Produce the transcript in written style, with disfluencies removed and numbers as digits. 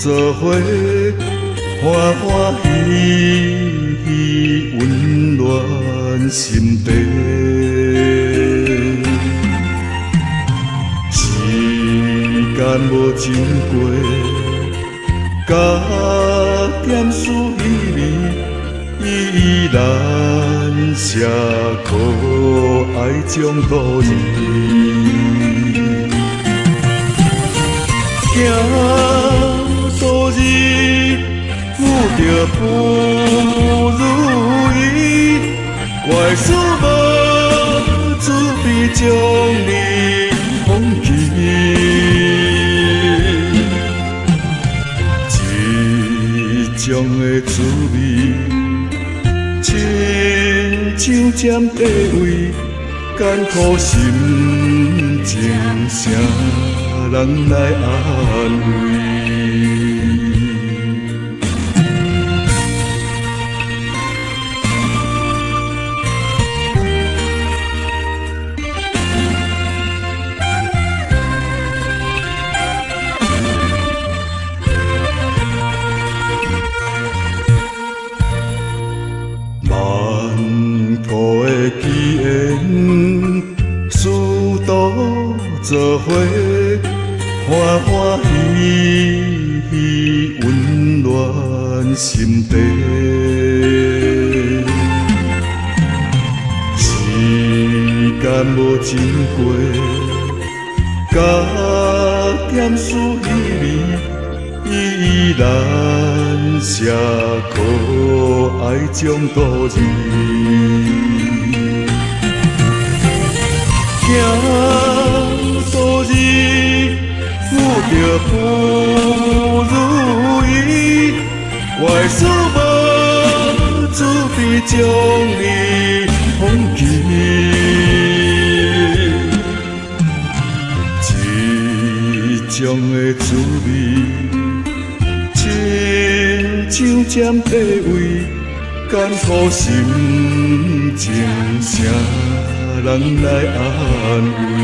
做伙欢欢喜喜，温暖心底。时间无经过，甲点数依依然写苦爱将度日。行度日，遇着不如意，怪事无准备将你放弃。这种的滋味，亲像占地位，艰苦心情谁人来安慰？万古的奇缘，师徒做伙，欢欢喜喜，温暖心底。时间无经过，甲点数依然写苦爱将度日。行度日，遇着不如意，怪事无准备将你放弃。这种的滋味，亲像占地位，艰苦心情谁人来安慰？